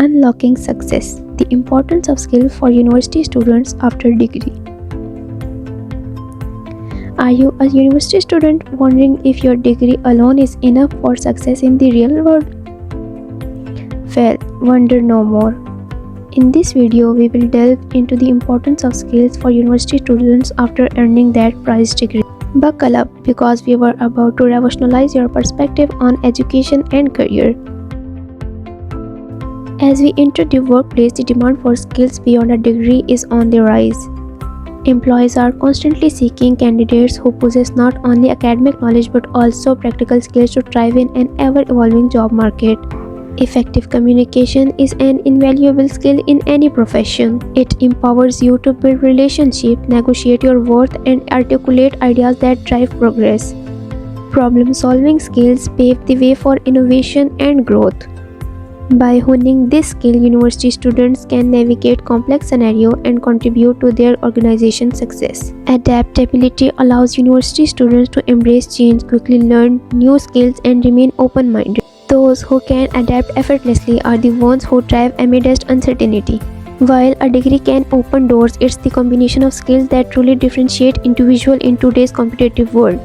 Unlocking Success: The Importance of Skills for University Students After Degree. Are you a university student wondering if your degree alone is enough for success in the real world? Well, wonder no more. In this video, we will delve into the importance of skills for university students after earning that prized degree. Buckle up because we are about to revolutionize your perspective on education and career. As we enter the workplace, the demand for skills beyond a degree is on the rise. Employers are constantly seeking candidates who possess not only academic knowledge but also practical skills to thrive in an ever-evolving job market. Effective communication is an invaluable skill in any profession. It empowers you to build relationships, negotiate your worth, and articulate ideas that drive progress. Problem-solving skills pave the way for innovation and growth. By honing this skill, university students can navigate complex scenarios and contribute to their organization's success. Adaptability allows university students to embrace change, quickly learn new skills, and remain open-minded. Those who can adapt effortlessly are the ones who thrive amidst uncertainty. While a degree can open doors, it's the combination of skills that truly differentiate individuals in today's competitive world.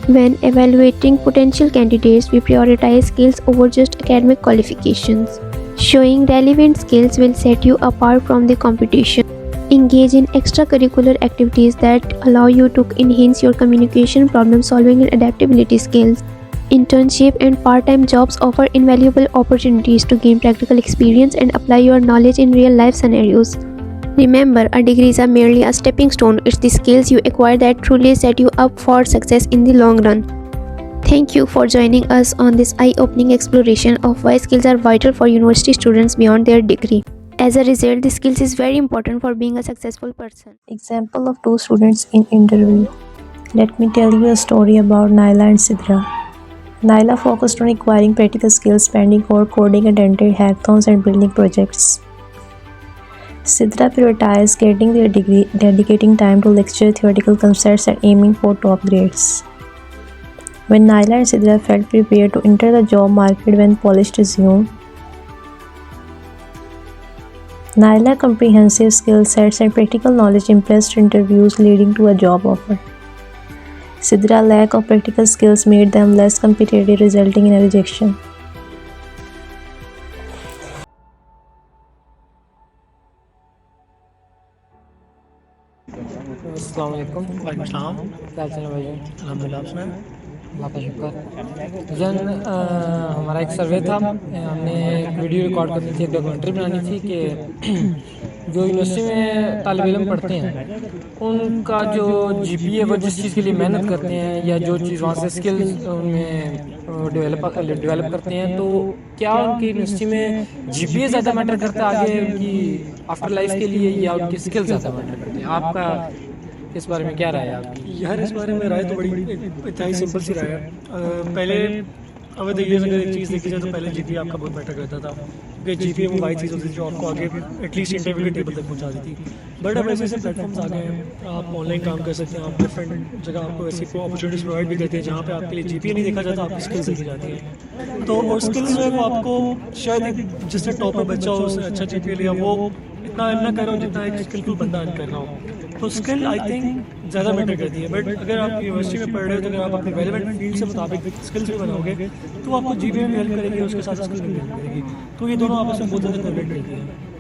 When evaluating potential candidates, we prioritize skills over just academic qualifications. Showing relevant skills will set you apart from the competition. Engage in extracurricular activities that allow you to enhance your communication, problem-solving, and adaptability skills. Internship and part-time jobs offer invaluable opportunities to gain practical experience and apply your knowledge in real-life scenarios. Remember, a degree is merely a stepping stone. It's the skills you acquire that truly set you up for success in the long run. Thank you for joining us on this eye-opening exploration of why skills are vital for university students beyond their degree. As a result, the skills is very important for being a successful person. Example of two students in interview. Let me tell you a story about Naila and Sidra. Naila focused on acquiring practical skills, spending core coding, attended hackathons and building projects. Sidra prioritized getting their degree, dedicating time to lecture, theoretical concepts, and aiming for top grades. When Naila and Sidra felt prepared to enter the job market when polished resume, Naila's comprehensive skill sets and practical knowledge impressed interviews, leading to a job offer. Sidra's lack of practical skills made them less competitive, resulting in a rejection. अस्सलाम वालेकुम। वालेकुम सलाम। क्या चल रहा है भाई? अल्हम्दुलिल्लाह। आप सुनाएं? अल्लाह का शुक्र। जन हमारा एक सर्वे था, हमने एक वीडियो रिकॉर्ड करनी थी, एक डॉक्यूमेंट्री बनानी थी कि जो यूनिवर्सिटी में तालिब इल्म पढ़ते हैं उनका जो जीपीए वो जिस चीज़ के लिए मेहनत करते हैं या जो चीज़ वहाँ से स्किल्स उनमें डेवलप करते हैं, तो क्या उनकी यूनिवर्सिटी में जीपीए ज़्यादा मैटर करता है आगे उनकी आफ्टर लाइफ के लिए या उनकी स्किल्स ज़्यादा मैटर करते हैं? आपका इस बारे में क्या राय है आपकी? यार, इस बारे में राय तो बड़ी इतना ही सिंपल सी राय है। पहले अगर देखिए, अगर एक चीज़ देखी जाए तो पहले जीपीए आपका बहुत मैटर करता था, क्योंकि जीपीए वो वाई चीज़ होती थी जो आपको आगे एटलीस्ट इंटरव्यू के टेबल तक पहुंचा देती थी। बट अब ऐसे ऐसे प्लेटफॉर्म्स आ गए हैं, आप ऑनलाइन काम कर सकते हैं, आप डिफरेंट जगह आपको ऐसी अपॉर्चुनिटीज़ प्रोवाइड भी करते हैं जहाँ पे आपके लिए जीपीए नहीं देखा जाता, आपकी स्किल्स देखी जाती है। तो और स्किल्स जो है वो आपको शायद एक जिससे टॉप पर बच्चा हो, उसने अच्छा जीपीए लिया, वो इतना अर्न ना कर रहा हो जितना एक स्किलफुल बंदा अर्न कर रहा हो। तो स्किल आई थिंक ज़्यादा मैटर करती है। बट अगर आप यूनिवर्सिटी में पढ़ रहे हो तो अगर आप अपने रेलेवेंट फील्ड से मुताबिक स्किल्स भी बनाओगे तो आपको जीपीए में हेल्प करेगी, उसके साथ स्किल्स भी हेल्प करेगी। तो ये दोनों आपस में बहुत ज़्यादा कोरिलेट करती है।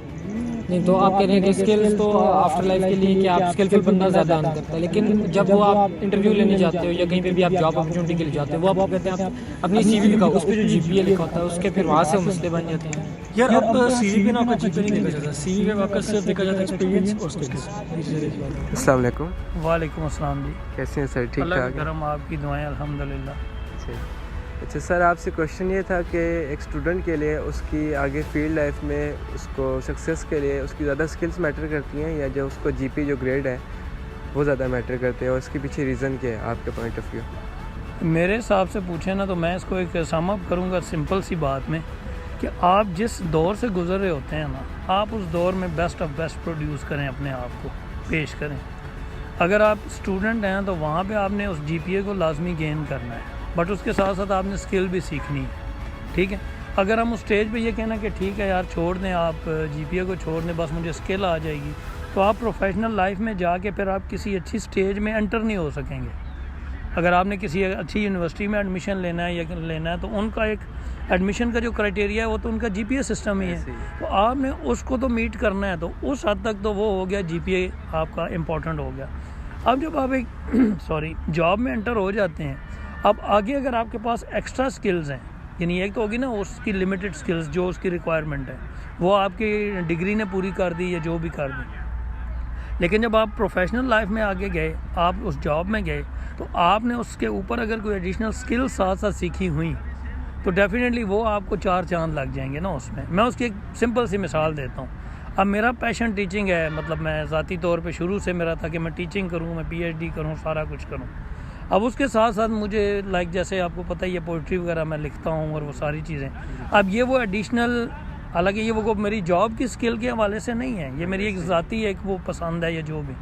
नहीं, तो आप कह रहे हैं कि स्किल्स तो आफ्टर लाइफ के लिए कि आप स्किलफुल बंदा ज़्यादा अर्न करता है, लेकिन जब वो आप इंटरव्यू लेने जाते हो या कहीं पे भी आप जॉब अपॉर्चुनिटी के लिए जाते हो, वो आप कहते हैं आप अपनी सीवी लिखा, उस पर जो जीपीए लिखा होता है उसके फिर वहाँ से मसले बन जाते हैं। यार, अब सीवी पे ना आपका जीपीए नहीं देखा जाता, सीवी पे आपका सिर्फ देखा जाता है एक्सपीरियंस और स्किल्स। अस्सलाम वालेकुम। वालेकुम अस्सलाम जी। कैसे हैं सर? ठीक अल्लाह ठाक? का करम, आपकी दुआएं अल्हम्दुलिल्लाह। अच्छा सर, आपसे क्वेश्चन ये था कि एक स्टूडेंट के लिए उसकी आगे फील्ड लाइफ में उसको सक्सेस के लिए उसकी ज़्यादा स्किल्स मैटर करती हैं या जो उसको जीपी जो ग्रेड है वो ज़्यादा मैटर करते हैं, और उसके पीछे रीज़न क्या है आपके पॉइंट ऑफ व्यू? मेरे हिसाब से पूछे ना तो मैं इसको एक सम अप करूँगा सिंपल सी बात में कि आप जिस दौर से गुजर रहे होते हैं ना, आप उस दौर में बेस्ट ऑफ बेस्ट प्रोड्यूस करें, अपने आप को पेश करें। अगर आप स्टूडेंट हैं तो वहाँ पे आपने उस जीपीए को लाजमी गेन करना है, बट उसके साथ साथ आपने स्किल भी सीखनी है, ठीक है। अगर हम उस स्टेज पे ये कहना कि ठीक है यार छोड़ दें, आप जीपीए को छोड़ दें, बस मुझे स्किल आ जाएगी, तो आप प्रोफेशनल लाइफ में जाके फिर आप किसी अच्छी स्टेज में एंटर नहीं हो सकेंगे। अगर आपने किसी अच्छी यूनिवर्सिटी में एडमिशन लेना है या लेना है तो उनका एक एडमिशन का जो क्राइटेरिया है वो तो उनका जीपीए सिस्टम ही है, तो आपने उसको तो मीट करना है। तो उस हद तक तो वो हो गया, जीपीए आपका इम्पोर्टेंट हो गया। अब जब आप एक जॉब में एंटर हो जाते हैं, अब आगे अगर आपके पास एक्स्ट्रा स्किल्स हैं, यानी एक तो होगी ना उसकी लिमिटेड स्किल्स जो उसकी रिक्वायरमेंट है, वो आपकी डिग्री ने पूरी कर दी या जो भी कर दी, लेकिन जब आप प्रोफेशनल लाइफ में आगे गए, आप उस जॉब में गए, तो आपने उसके ऊपर अगर कोई एडिशनल स्किल साथ साथ सीखी हुई तो डेफिनेटली वो आपको 4 चांद लग जाएंगे ना उसमें। मैं उसकी एक सिंपल सी मिसाल देता हूँ। अब मेरा पैशन टीचिंग है, मतलब मैं ज़ाती तौर पे शुरू से मेरा था कि मैं टीचिंग करूँ, मैं पीएचडी करूँ, सारा कुछ करूँ। अब उसके साथ साथ मुझे जैसे आपको पता ही है पोइट्री वगैरह मैं लिखता हूँ और वो सारी चीज़ें। अब ये वो एडिशनल, हालांकि ये वो मेरी जॉब की स्किल के हवाले से नहीं है, ये मेरी एक ज़ाती एक वो पसंद है या जो भी,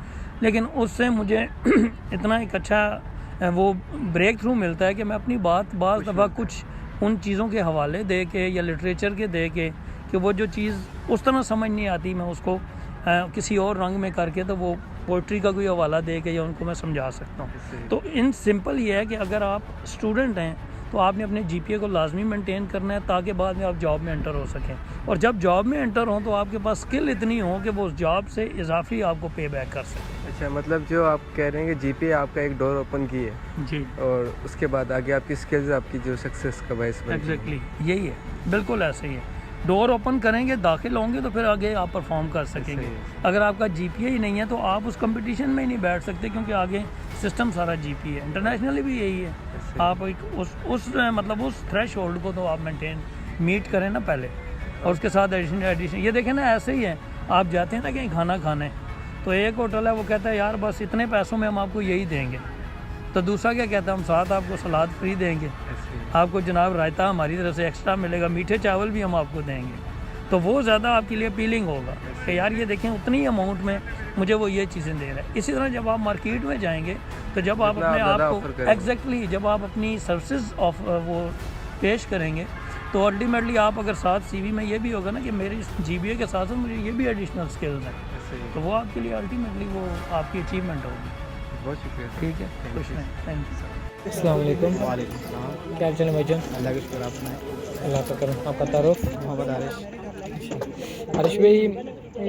लेकिन उससे मुझे इतना एक अच्छा वो ब्रेक थ्रू मिलता है कि मैं अपनी बात बाज़ दफ़ा कुछ उन चीज़ों के हवाले दे के या लिटरेचर के दे के कि वो जो चीज़ उस तरह समझ नहीं आती, मैं उसको किसी और रंग में करके तो वो पोइट्री का कोई हवाला दे के या उनको मैं समझा सकता हूँ। तो इन सिंपल ये है कि अगर आप स्टूडेंट हैं तो आपने अपने जीपीए को लाजमी मेंटेन करना है ताकि बाद में आप जॉब में एंटर हो सकें, और जब जॉब में एंटर हों तो आपके पास स्किल इतनी हो कि वो उस जॉब से इजाफी आपको पे बैक कर सकें। अच्छा, मतलब जो आप कह रहे हैं कि जीपीए आपका एक डोर ओपन की है जी, और उसके बाद आगे आपकी स्किल्स आपकी जो सक्सेस का बायस बनेगी। एग्जैक्टली यही है, बिल्कुल ऐसे ही है। डोर ओपन करेंगे, दाखिल होंगे तो फिर आगे आप परफॉर्म कर सकेंगे। अगर आपका जीपीए ही नहीं है तो आप उस कंपटीशन में ही नहीं बैठ सकते, क्योंकि आगे सिस्टम सारा जीपीए है। इंटरनेशनली भी यही है, आप एक उस थ्रेश होल्ड को तो आप मेंटेन मीट करें ना पहले, और उसके साथ एडिशन ये देखें ना, ऐसे ही है। आप जाते हैं ना कहीं खाना खाने, तो एक होटल है वो कहता है यार बस इतने पैसों में हम आपको यही देंगे, तो दूसरा क्या कहता है हम साथ आपको सलाद फ्री देंगे, आपको जनाब रायता हमारी तरफ से एक्स्ट्रा मिलेगा, मीठे चावल भी हम आपको देंगे। तो वो ज़्यादा आपके लिए अपीलिंग होगा कि यार ये देखें उतनी अमाउंट में मुझे वो ये चीज़ें दे रहा है। इसी तरह जब आप मार्केट में जाएंगे तो जब आप अपने आप को एग्जैक्टली जब आप अपनी सर्विसेज ऑफ वो पेश करेंगे तो अल्टीमेटली आप अगर साथ सीवी में ये भी होगा ना कि मेरी जीबीए के साथ साथ मुझे ये भी एडिशनल स्किल्स हैं, तो वो आपके लिए अल्टीमेटली वो आपकी अचीवमेंट होगी। बहुत शुक्रिया। ठीक है, खुश रहें, थैंक यू सर। अस्सलाम वालेकुम। वालेकुम सलाम। क्या हाल चाल है भाईजान? अल्लाह का शुक्र, आप सुनाएं। अल्लाह का करम। आपका तारुफ? मोहम्मद आरिश। आरिश भाई,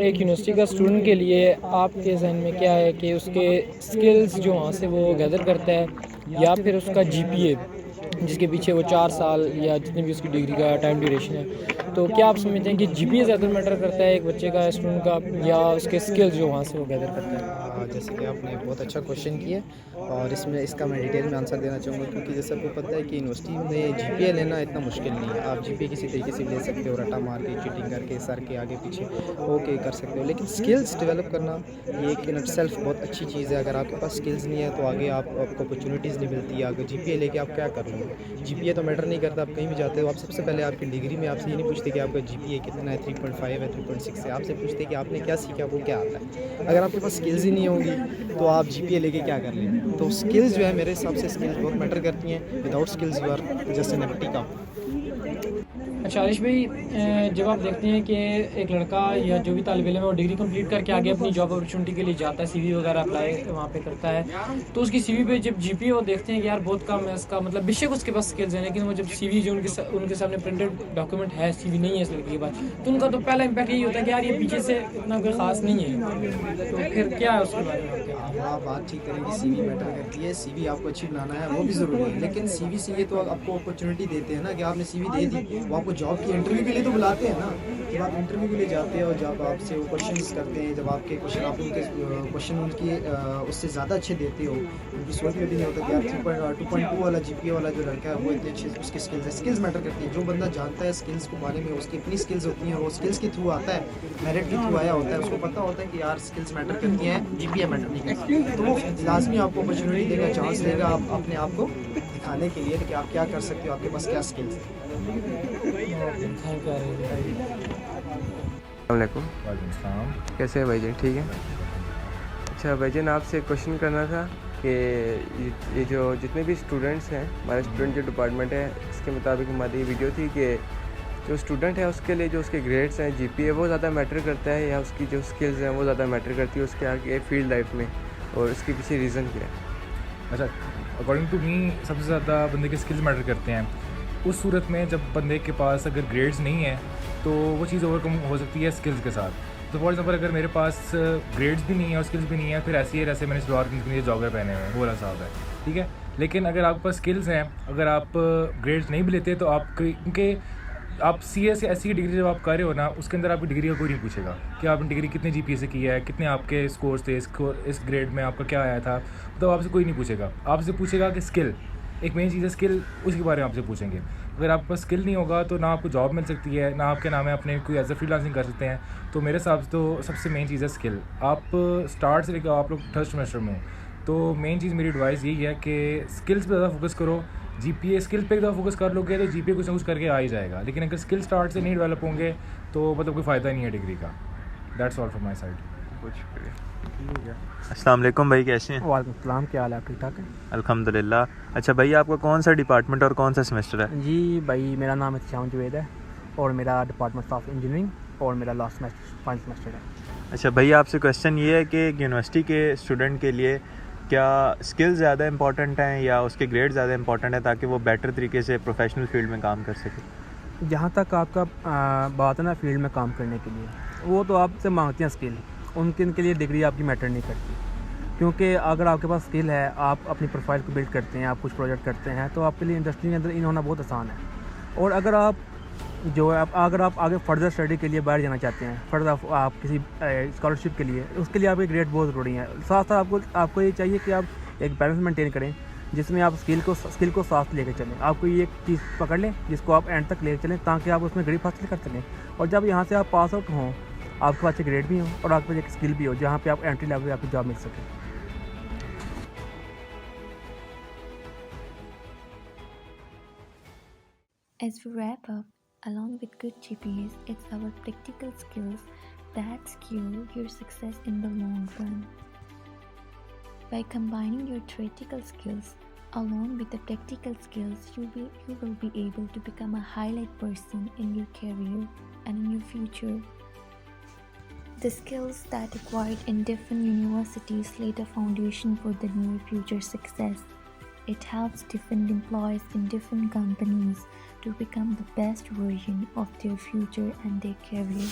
एक यूनिवर्सिटी का स्टूडेंट के लिए आपके जहन में क्या है कि उसके स्किल्स जो वहाँ से वो गैदर करता है या फिर उसका जीपीए जिसके पीछे वो 4 साल या जितनी भी उसकी डिग्री का टाइम ड्यूरेशन है, तो क्या आप समझते हैं कि जीपीए ज़्यादा मैटर करता है एक बच्चे का, स्टूडेंट का, या उसके स्किल्स जो वहाँ से वो गैदर करता है? जैसे कि आपने बहुत अच्छा क्वेश्चन किया और इसका मैं डिटेल में आंसर देना चाहूँगा, क्योंकि जैसे आपको पता है कि यूनिवर्सिटी में जीपीए लेना इतना मुश्किल नहीं है। आप जीपीए किसी तरीके से ले सकते हो, रटा मार के, चीटिंग करके, सर के आगे पीछे होके कर सकते हो, लेकिन स्किल्स डेवलप करना ये एक इन सेल्फ बहुत अच्छी चीज़ है। अगर आपके पास स्किल्स नहीं है तो आगे आपको अपॉर्चुनिटीज़ नहीं मिलती। अगर जीपीए लेके आप क्या कर लोगे? जीपीए तो मैटर नहीं करता, आप कहीं भी जाते हो आप सबसे पहले आपकी डिग्री में आपसे ये नहीं पूछते कि आपका जीपीए कितना है, 3.5 है, 3.6 है, आपसे पूछते कि आपने क्या सीखा, वो क्या आता है। अगर आपके पास स्किल्स ही नहीं होंगी तो आप जीपीए लेके क्या कर लेंगे? तो स्किल्स जो है मेरे हिसाब से स्किल्स बहुत मैटर करती हैं। Without skills you are just an empty cup. अच्छा आरिश भाई, जब आप देखते हैं कि एक लड़का या जो भी तालिब इल्म है वो डिग्री कंप्लीट करके आगे अपनी जॉब अपॉर्चुनिटी के लिए जाता है, सीवी वगैरह अप्लाई वहाँ पे करता है, तो उसकी सीवी पे जब जीपीए वो देखते हैं कि यार बहुत कम है इसका, मतलब बेशक उसके पास स्किल्स हैं, लेकिन वो जब सीवी जो उनके सामने प्रिंटेड डॉक्यूमेंट है, सीवी नहीं है इस लड़के के पास, तो उनका तो पहला इम्पैक्ट यही होता है कि यार ये पीछे से इतना कोई ख़ास नहीं है। तो फिर क्या है उसके बारे में? आप बात ठीक करेंगे, सीवी मैटर करती है, सीवी आपको अच्छी बनाना है वो भी ज़रूरी है, लेकिन सीवी से ये तो आपको अपॉर्चुनिटी देते हैं ना कि आपने सीवी दे दी, वो आपको जॉब की इंटरव्यू के लिए तो बुलाते हैं ना। जब आप इंटरव्यू के लिए जाते हो, जब आपसे वो क्वेश्चंस करते हैं, जब आपके क्वेश्चन आप उनके क्वेश्चन उनकी उससे ज़्यादा अच्छे देते हो, उनकी सोच में भी नहीं होता कि यार 2.2 वाला जीपीए वाला जो लड़का है वो इतने अच्छे उसके स्किल्स है। स्किल्स मैटर करती है। जो बंदा जानता है स्किल्स के बारे में, उसकी अपनी स्किल्स होती हैं, वो स्किल्स के थ्रू आता है, मेरिट के थ्रू आया होता है, उसको पता होता है कि यार स्किल्स मैटर करती हैं, जीपीए मैटर नहीं करती, तो वो लाजमी आपको अपॉर्चुनिटी देगा, चांस देगा आप अपने आप को दिखाने के लिए कि आप क्या कर सकते हो, आपके पास क्या स्किल्स है। वालेकुम। कैसे है भाईजान? ठीक है। अच्छा भाईजान, आपसे एक क्वेश्चन करना था कि ये जो जितने भी स्टूडेंट्स हैं, हमारे स्टूडेंट जो डिपार्टमेंट है, इसके मुताबिक हमारी वीडियो थी कि जो स्टूडेंट है उसके लिए जो उसके ग्रेड्स हैं जीपीए वो ज़्यादा मैटर करता है या उसकी जो स्किल्स हैं वो ज़्यादा मैटर करती है उसके आगे फील्ड लाइफ में, और इसके पीछे रीज़न क्या है? अच्छा, अकॉर्डिंग टू मी सबसे ज़्यादा बंदे के स्किल्स मैटर करते हैं। उस सूरत में जब बंदे के पास अगर ग्रेड्स नहीं है तो वो चीज़ ओवरकम हो सकती है स्किल्स के साथ। तो फॉर एग्जांपल अगर मेरे पास ग्रेड्स भी नहीं है और स्किल्स भी नहीं है, फिर ऐसी है जैसे मैंने सलवार कमीज के लिए जॉगर पहने हुए हैं, वो वाला साहब है, ठीक है। लेकिन अगर आपके पास स्किल्स हैं, अगर आप ग्रेड्स नहीं भी लेते तो आप क्योंकि आप CS या SC की डिग्री जब आप कर रहे हो ना, उसके अंदर आपकी डिग्री का कोई नहीं पूछेगा कि आपने डिग्री कितने GPA से की है, कितने आपके स्कोर्स थे, इस ग्रेड में आपका क्या आया था, तो आपसे कोई नहीं पूछेगा। आपसे पूछेगा कि स्किल, एक मेन चीज़ है स्किल, उसके बारे में आपसे पूछेंगे। अगर आपके पास स्किल नहीं होगा तो ना आपको जॉब मिल सकती है, ना आपके नाम है अपने कोई एज ए फ्रीलांसिंग कर सकते हैं। तो मेरे हिसाब से तो सबसे मेन चीज़ है स्किल। आप स्टार्ट से लेकर आप लोग थर्ड सेमेस्टर में हो, तो मेन चीज़ मेरी एडवाइस यही है कि स्किल्स पे ज़्यादा फोकस करो। GPA स्किल पे ज़्यादा फोकस कर लोगे तो GPA कुछ ना कुछ करके आ ही जाएगा, लेकिन अगर स्किल स्टार्ट से नहीं डेवलप होंगे तो मतलब कोई फ़ायदा नहीं है डिग्री का। That's all from my side. बहुत शुक्रिया। अस्सलाम वालेकुम भाई, कैसे हैं? वालेकुम सलाम, क्या हाल है? ठीक ठाक है अल्हम्दुलिल्लाह। अच्छा भाई, आपका कौन सा डिपार्टमेंट और कौन सा सेमेस्टर है? जी भाई, मेरा नाम इत्शाम जुवैद है और मेरा डिपार्टमेंट ऑफ इंजीनियरिंग और मेरा लास्ट सेमेस्टर 5 सेमेस्टर है। अच्छा भाई, आपसे क्वेश्चन ये है कि एक यूनिवर्सिटी के स्टूडेंट के लिए क्या स्किल्स ज़्यादा इंपॉर्टेंट हैं या उसके ग्रेड ज़्यादा इंपॉर्टेंट है ताकि वो बेटर तरीके से प्रोफेशनल फील्ड में काम कर सके? जहाँ तक आपका बात है ना फील्ड में काम करने के लिए, वो तो आपसे मांगते हैं स्किल, उनके लिए डिग्री आपकी मैटर नहीं करती। क्योंकि अगर आपके पास स्किल है, आप अपनी प्रोफाइल को बिल्ड करते हैं, आप कुछ प्रोजेक्ट करते हैं, तो आपके लिए इंडस्ट्री के अंदर इन होना बहुत आसान है। और अगर आप अगर आप आगे फर्दर स्टडी के लिए बाहर जाना चाहते हैं, फर्दर आप किसी स्कॉलरशिप के लिए, उसके लिए आपके ग्रेड बहुत ज़रूरी है। साथ साथ आपको ये चाहिए कि आप एक बैलेंस मेंटेन करें जिसमें आप स्किल को साथ लेकर चलें। आपको ये एक चीज़ पकड़ लें जिसको आप एंड तक लेकर चलें ताकि आप उसमें ग्रेड हासिल कर सकें। और जब यहाँ से आप पास आउट हों, आपके पास एक ग्रेड भी हो और आपके पास एक स्किल भी हो जहाँ पे आप एंट्री लेवल पे आपको जॉब मिल सके। As we wrap up, along with good GPAs, it's our practical skills that secure your success in the long run. By combining your theoretical skills along with the practical skills, you will be able to become a highlight person in your career and in your future. The skills that acquired in different universities lay the foundation for the near future success. It helps different employees in different companies to become the best version of their future and their career.